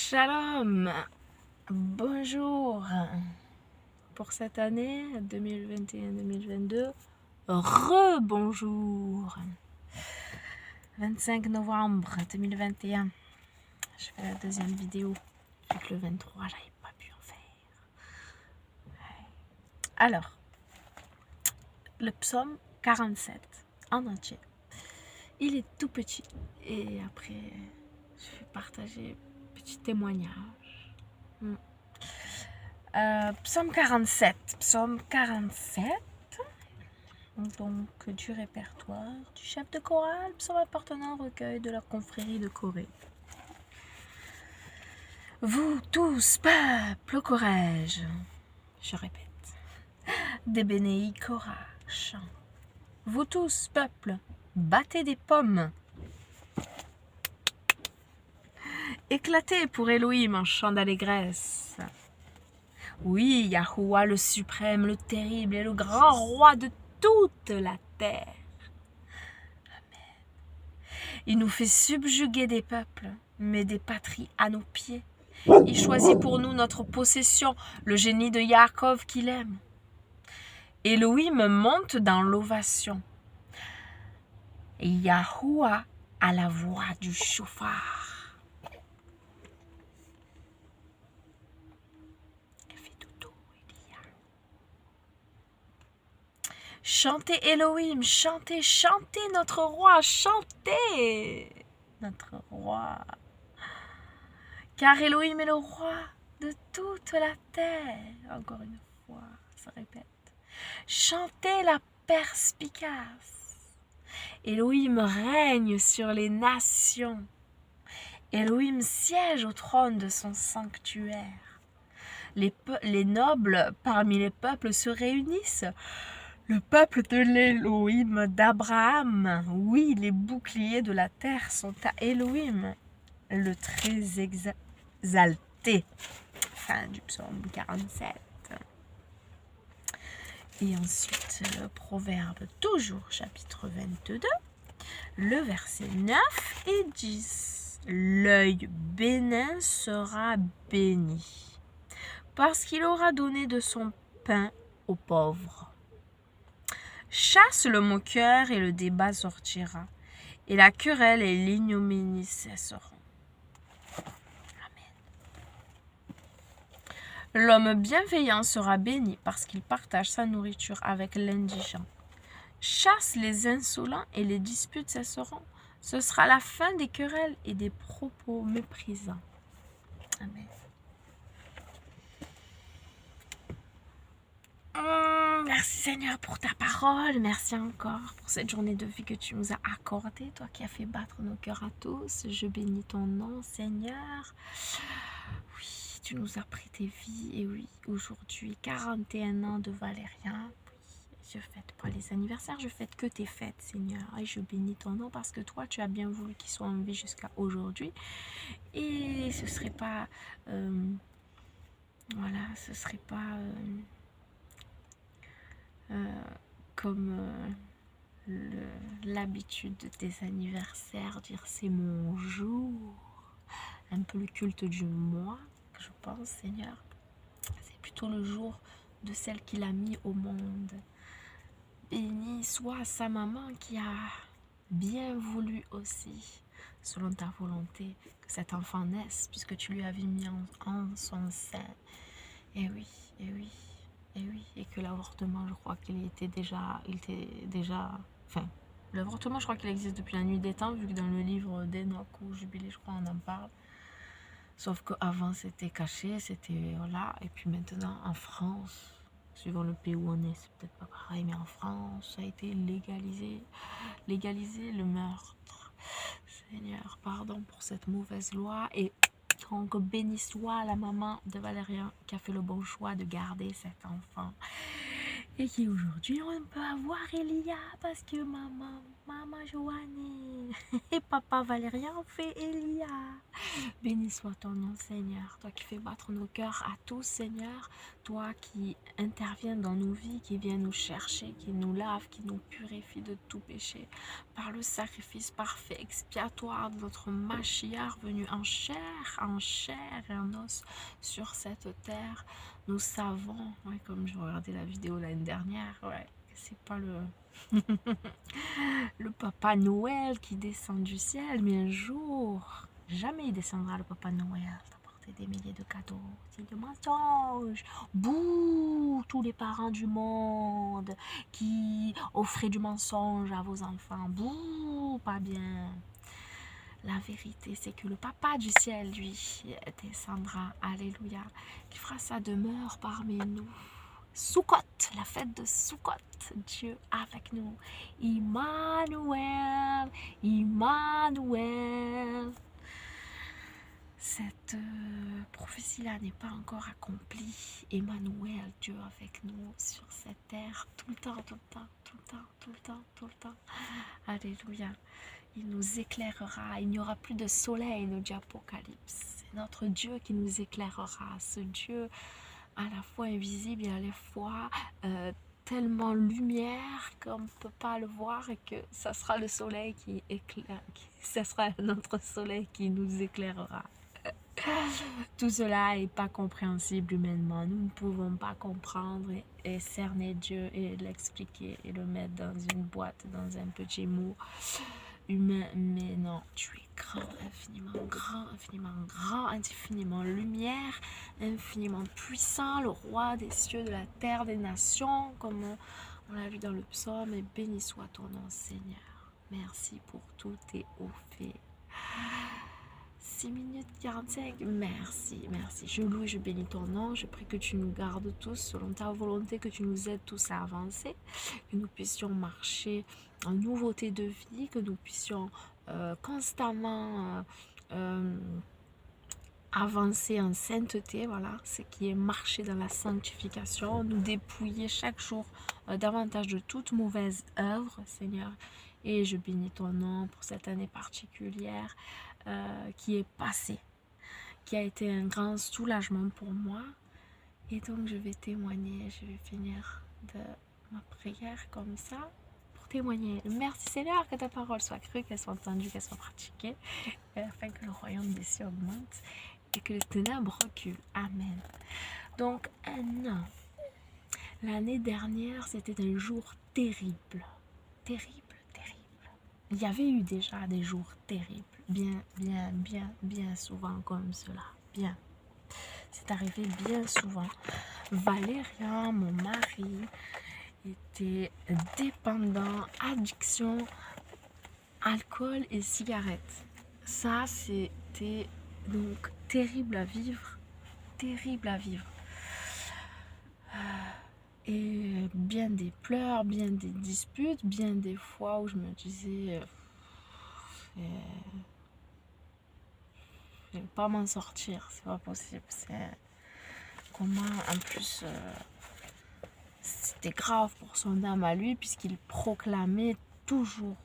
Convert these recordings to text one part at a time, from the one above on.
Shalom, bonjour pour cette année 2021-2022, rebonjour, 25 novembre 2021, je fais la deuxième vidéo, vu que le 23 j'avais pas pu en faire. Alors, le psaume 47 en entier, il est tout petit et après je vais partager un petit témoignage. Psaume 47, donc du répertoire du chef de chorale, psaume appartenant au recueil de la confrérie de Corée. Vous tous, peuple, au courage, je répète, des bénéis Korah, chant. Vous tous, peuple, battez des pommes. Éclatez pour Elohim en chant d'allégresse. Oui, Yahuwah le suprême, le terrible et le grand roi de toute la terre. Amen. Il nous fait subjuguer des peuples, mais des patries à nos pieds. Il choisit pour nous notre possession, le génie de Yaakov qu'il aime. Elohim monte dans l'ovation. Yahuwah a la voix du chauffard. Chantez Elohim, chantez, chantez notre roi, chantez notre roi. Car Elohim est le roi de toute la terre. Encore une fois, ça répète. Chantez la perspicace. Elohim règne sur les nations. Elohim siège au trône de son sanctuaire. Les nobles parmi les peuples se réunissent. Le peuple de l'Elohim d'Abraham, oui, les boucliers de la terre sont à Elohim, le très exalté. Fin du psaume 47. Et ensuite, le proverbe, toujours chapitre 22, le verset 9 et 10. L'œil bénin sera béni, parce qu'il aura donné de son pain aux pauvres. Chasse le moqueur et le débat sortira, et la querelle et l'ignominie cesseront. Amen. L'homme bienveillant sera béni parce qu'il partage sa nourriture avec l'indigent. Chasse les insolents et les disputes cesseront. Ce sera la fin des querelles et des propos méprisants. Amen. Merci Seigneur pour ta parole, merci encore pour cette journée de vie que tu nous as accordée, toi qui as fait battre nos cœurs à tous. Je bénis ton nom Seigneur. Oui, tu nous as prêté vie et oui, aujourd'hui 41 ans de Valérien. Oui, je fête pas les anniversaires, je fête que tes fêtes Seigneur. Et je bénis ton nom parce que toi tu as bien voulu qu'il soit en vie jusqu'à aujourd'hui. Et ce serait pas... voilà, ce serait pas... comme l'habitude des anniversaires, dire c'est mon jour, un peu le culte du moi, que je pense Seigneur, c'est plutôt le jour de celle qu'il a mis au monde. Béni soit sa maman qui a bien voulu aussi, selon ta volonté, que cet enfant naisse, puisque tu lui avais mis en son sein. Et oui, et oui. Et oui, et que l'avortement, je crois qu'il était déjà, enfin, l'avortement, je crois qu'il existe depuis la nuit des temps, vu que dans le livre d'Enoch ou Jubilé, je crois, on en parle. Sauf qu'avant, c'était caché, c'était, voilà, et puis maintenant, en France, suivant le pays où on est, c'est peut-être pas pareil, mais en France, ça a été légalisé le meurtre. Seigneur, pardon pour cette mauvaise loi, et donc béni soit la maman de Valérien qui a fait le bon choix de garder cet enfant. Et qui aujourd'hui on peut avoir Elia parce que maman Maman Joanne et Papa Valérien fait Elia. Béni soit ton nom, Seigneur. Toi qui fais battre nos cœurs à tous, Seigneur. Toi qui interviens dans nos vies, qui viens nous chercher, qui nous lave, qui nous purifie de tout péché. Par le sacrifice parfait, expiatoire de notre Machiar venu en chair et en os sur cette terre. Nous savons, ouais, comme je regardais la vidéo l'année dernière, ouais, c'est pas le Papa Noël qui descend du ciel, mais un jour, jamais il descendra le Papa Noël d'apporter des milliers de cadeaux. C'est de mensonges. Bouh, tous les parents du monde qui offraient du mensonge à vos enfants. Bouh, pas bien. La vérité, c'est que le Papa du ciel, lui, descendra, alléluia, qui fera sa demeure parmi nous. Soukot, la fête de Soukot, Dieu avec nous. Immanuel, Immanuel. Cette prophétie-là n'est pas encore accomplie. Emmanuel, Dieu avec nous sur cette terre, tout le temps, tout le temps, tout le temps, tout le temps, tout le temps. Alléluia. Il nous éclairera. Il n'y aura plus de soleil, nous dit Apocalypse. C'est notre Dieu qui nous éclairera. Ce Dieu à la fois invisible et à la fois tellement lumière qu'on ne peut pas le voir et que ça sera le soleil qui éclaire. Ça sera notre soleil qui nous éclairera. Tout cela n'est pas compréhensible humainement. Nous ne pouvons pas comprendre et cerner Dieu et l'expliquer et le mettre dans une boîte, dans un petit mot humain. Mais non, tu es grand, infiniment lumière, infiniment puissant, le roi des cieux, de la terre, des nations, comme on l'a lu dans le psaume. Et béni soit ton nom, Seigneur. Merci pour tous tes hauts faits. 6 minutes 45, merci. Je loue et je bénis ton nom. Je prie que tu nous gardes tous selon ta volonté, que tu nous aides tous à avancer, que nous puissions marcher en nouveauté de vie, que nous puissions constamment avancer en sainteté, voilà, ce qui est marcher dans la sanctification, nous dépouiller chaque jour davantage de toute mauvaise œuvre, Seigneur. Et je bénis ton nom pour cette année particulière qui est passée, qui a été un grand soulagement pour moi. Et donc je vais témoigner, je vais finir de ma prière comme ça, pour témoigner. Merci Seigneur, que ta parole soit crue, qu'elle soit entendue, qu'elle soit pratiquée, afin que le royaume des cieux augmente et que les ténèbres reculent. Amen. Donc un an. L'année dernière, c'était un jour terrible. Terrible. Il y avait eu déjà des jours terribles. Bien souvent comme cela. Bien. C'est arrivé bien souvent. Valérien, mon mari, était dépendant, addiction, alcool et cigarettes. Ça, c'était donc terrible à vivre. Et bien des pleurs, bien des disputes, bien des fois où je me disais je vais pas m'en sortir, c'est pas possible. C'est comment en plus c'était grave pour son âme à lui, puisqu'il proclamait toujours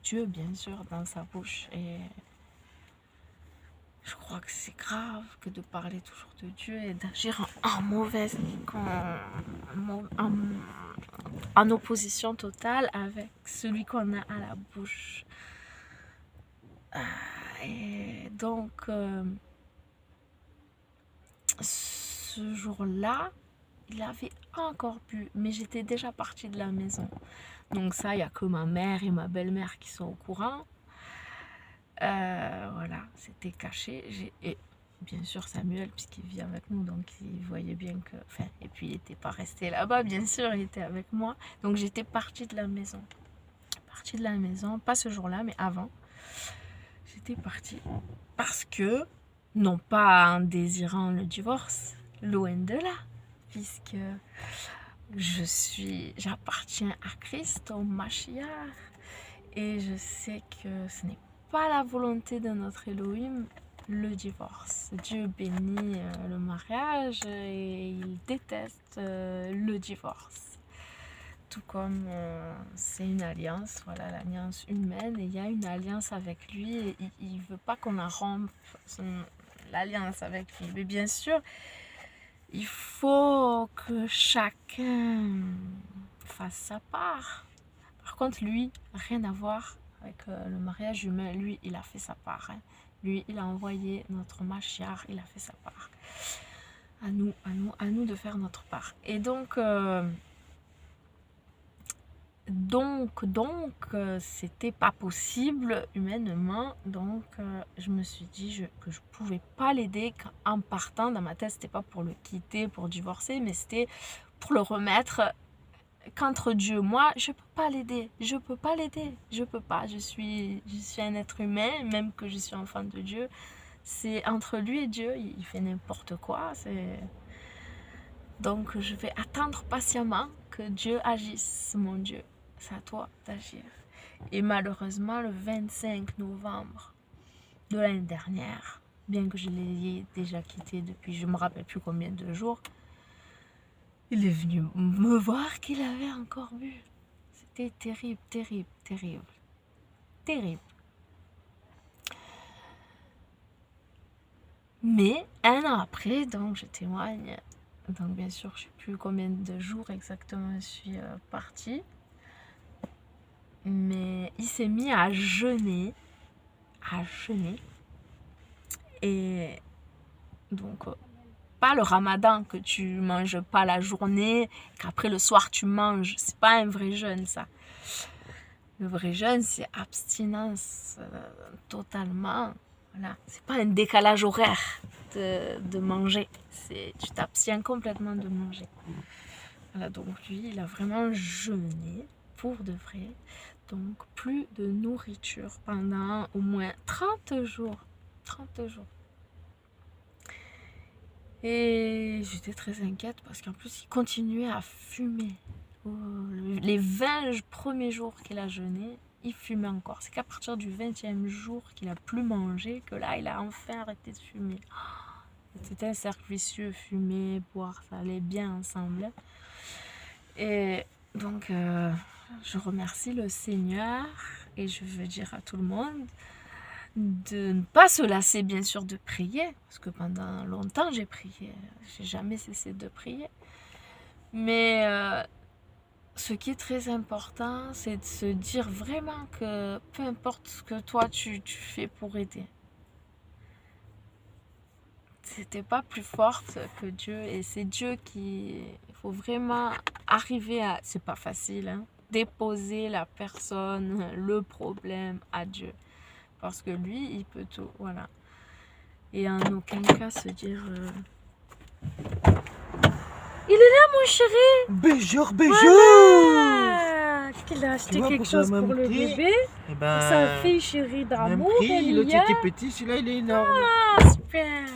Dieu, bien sûr, dans sa bouche. Et je crois que c'est grave que de parler toujours de Dieu et d'agir en mauvaise, en opposition totale avec celui qu'on a à la bouche. Et donc, ce jour-là, il avait encore bu, mais j'étais déjà partie de la maison. Donc ça, il n'y a que ma mère et ma belle-mère qui sont au courant. Voilà, c'était caché. Et bien sûr Samuel, puisqu'il vit avec nous, donc il voyait bien que... Enfin, et puis il n'était pas resté là-bas, bien sûr, il était avec moi. Donc j'étais partie de la maison. Pas ce jour-là, mais avant. J'étais partie parce que, non pas en désirant le divorce, loin de là, puisque j'appartiens à Christ, au Mashiach, et je sais que ce n'est pas la volonté de notre Elohim le divorce. Dieu bénit le mariage et il déteste le divorce. tout comme c'est une alliance, voilà, l'alliance humaine, et il y a une alliance avec lui, et il veut pas qu'on la rompe, l'alliance avec lui. Mais bien sûr, il faut que chacun fasse sa part. Par contre, lui, rien à voir avec le mariage humain. Lui, il a fait sa part. Hein. Lui, il a envoyé notre Machiar, il a fait sa part. À nous de faire notre part. Et donc, c'était pas possible humainement. Donc, je me suis dit que je pouvais pas l'aider en partant. Dans ma tête, c'était pas pour le quitter, pour divorcer, mais c'était pour le remettre qu'entre Dieu. Moi, je peux pas l'aider. Je peux pas l'aider. Je peux pas. Je suis un être humain, même que je suis enfant de Dieu. C'est entre lui et Dieu. Il fait n'importe quoi. Donc, je vais attendre patiemment que Dieu agisse, mon Dieu. C'est à toi d'agir. Et malheureusement, le 25 novembre de l'année dernière, bien que je l'ai déjà quitté depuis je ne me rappelle plus combien de jours, il est venu me voir qu'il avait encore bu. C'était terrible, terrible, terrible. Terrible. Mais un an après, donc je témoigne, donc bien sûr je ne sais plus combien de jours exactement je suis partie, mais il s'est mis à jeûner, et donc pas le ramadan que tu manges pas la journée, qu'après le soir tu manges, c'est pas un vrai jeûne ça. Le vrai jeûne c'est abstinence totalement, voilà, c'est pas un décalage horaire de manger, tu t'abstiens complètement de manger. Voilà, donc lui il a vraiment jeûné pour de vrai. Donc, plus de nourriture pendant au moins 30 jours. 30 jours. Et j'étais très inquiète parce qu'en plus, il continuait à fumer. Les 20 premiers jours qu'il a jeûné, il fumait encore. C'est qu'à partir du 20e jour qu'il a plus mangé, que là, il a enfin arrêté de fumer. C'était un cercle vicieux, fumer, boire, ça allait bien ensemble. Et donc... je remercie le Seigneur et je veux dire à tout le monde de ne pas se lasser bien sûr de prier, parce que pendant longtemps j'ai prié, j'ai jamais cessé de prier. Mais ce qui est très important, c'est de se dire vraiment que peu importe ce que toi tu fais pour aider, c'était pas plus forte que Dieu, et c'est Dieu qui... Il faut vraiment arriver à... C'est pas facile, hein, déposer la personne, le problème à Dieu. Parce que lui, il peut tout, voilà. Et en aucun cas se dire... Il est là, mon chéri! Bonjour! Voilà! Qu'il a acheté quelque chose pour le prix, bébé. Eh Pour sa fille chérie d'amour. l'autre était petit, celui-là il est énorme. Ah, super!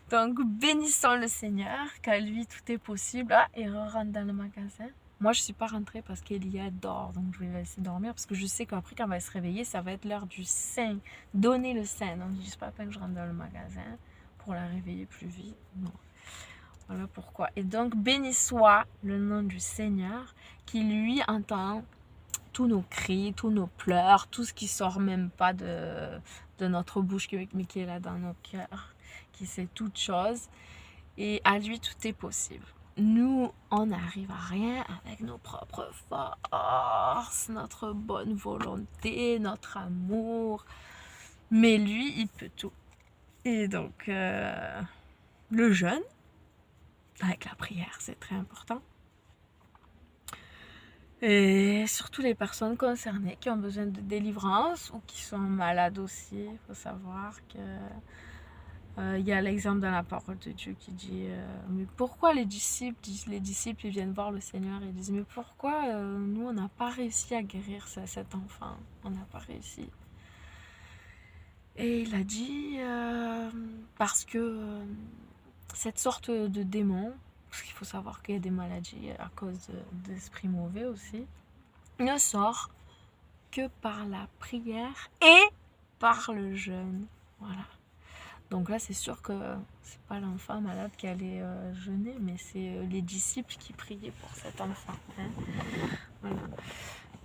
Donc, bénissons le Seigneur, qu'à lui tout est possible. Ah, et rentre dans le magasin. Moi, je ne suis pas rentrée parce qu'Elia dort, donc je vais la laisser dormir parce que je sais qu'après, quand elle va se réveiller, ça va être l'heure du sein, donner le sein. Donc, je ne dis pas que je rentre dans le magasin pour la réveiller plus vite. Non. Voilà pourquoi. Et donc, béni soit le nom du Seigneur qui, lui, entend tous nos cris, tous nos pleurs, tout ce qui sort même pas de notre bouche, mais qui est là dans nos cœurs, qui sait toutes choses. Et à lui, tout est possible. Nous, on n'arrive à rien avec nos propres forces, notre bonne volonté, notre amour. Mais lui, il peut tout. Et donc, le jeûne, avec la prière, c'est très important. Et surtout les personnes concernées qui ont besoin de délivrance ou qui sont malades aussi. Il faut savoir que il y a l'exemple dans la parole de Dieu qui dit mais pourquoi les disciples ils viennent voir le Seigneur et disent mais pourquoi nous on n'a pas réussi à guérir cet enfant, on n'a pas réussi. Et il a dit parce que cette sorte de démon, parce qu'il faut savoir qu'il y a des maladies à cause d'esprits mauvais aussi, ne sort que par la prière et par le jeûne. Voilà. Donc là, c'est sûr que c'est pas l'enfant malade qui allait jeûner, mais c'est les disciples qui priaient pour cet enfant. Hein.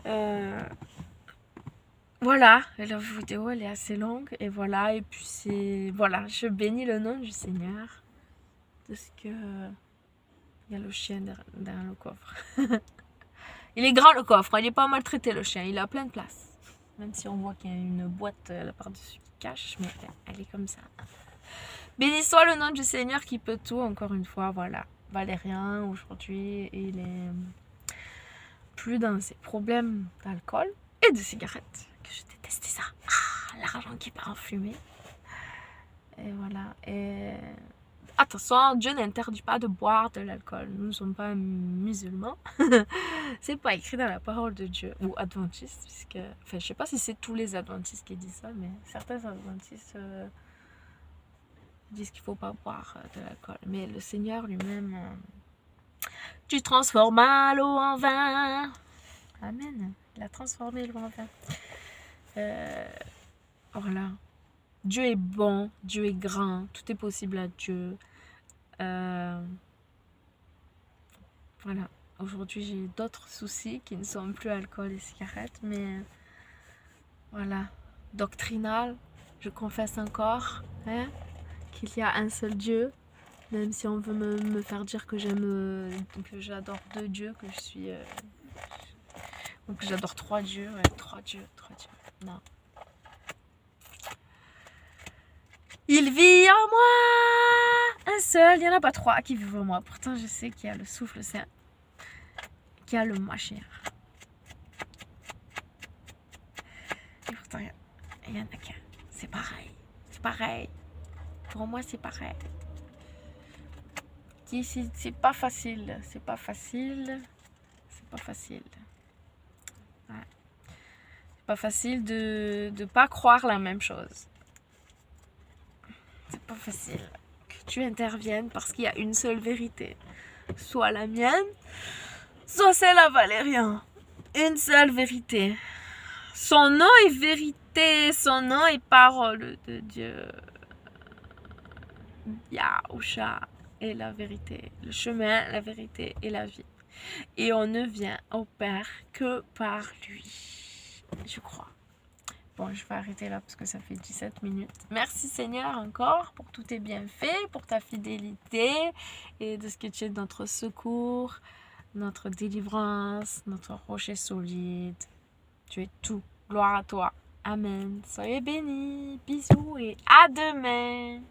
Voilà. Voilà, et la vidéo elle est assez longue, et voilà, et puis c'est... Voilà, je bénis le nom du Seigneur, parce que il y a le chien dans le coffre. Il est grand le coffre, il n'est pas maltraité le chien, il a plein de place. Même si on voit qu'il y a une boîte là par-dessus qui cache, mais elle est comme ça. Béni soit le nom du Seigneur qui peut tout, encore une fois, voilà. Valérien, aujourd'hui, il est plus dans ses problèmes d'alcool et de cigarettes. Que je détestais ça. Ah, l'argent qui part en fumée. Et voilà. Et attention, Dieu n'interdit pas de boire de l'alcool. Nous ne sommes pas musulmans. C'est pas écrit dans la parole de Dieu. Ou adventistes, puisque... Enfin, je sais pas si c'est tous les adventistes qui disent ça, mais certains adventistes disent qu'il faut pas boire de l'alcool. Mais le Seigneur lui-même... Tu transformas l'eau en vin. Amen. Il a transformé l'eau en vin. Voilà. Dieu est bon, Dieu est grand, tout est possible à Dieu. Voilà. Aujourd'hui, j'ai d'autres soucis qui ne sont plus alcool et cigarettes, mais voilà. Doctrinal, je confesse encore qu'il y a un seul Dieu, même si on veut me faire dire que j'adore 2 dieux, que je suis... donc j'adore 3 dieux, ouais, 3 dieux. Non. Il vit en moi, un seul, il n'y en a pas 3 qui vivent en moi. Pourtant, je sais qu'il y a le souffle saint, qu'il y a le Mashiach. Et pourtant, il y en a qu'un. C'est pareil. C'est pareil. Pour moi, c'est pareil. C'est pas facile. C'est pas facile. C'est pas facile. Ouais. C'est pas facile de pas croire la même chose. C'est pas facile que tu interviennes parce qu'il y a une seule vérité. Soit la mienne, soit celle à Valérien. Une seule vérité. Son nom est vérité, son nom est parole de Dieu. Yahusha est la vérité, le chemin, la vérité et la vie. Et on ne vient au Père que par lui, je crois. Bon, je vais arrêter là parce que ça fait 17 minutes. Merci Seigneur encore pour tous tes bienfaits, pour ta fidélité et de ce que tu es notre secours, notre délivrance, notre rocher solide. Tu es tout. Gloire à toi. Amen. Soyez bénis. Bisous et à demain.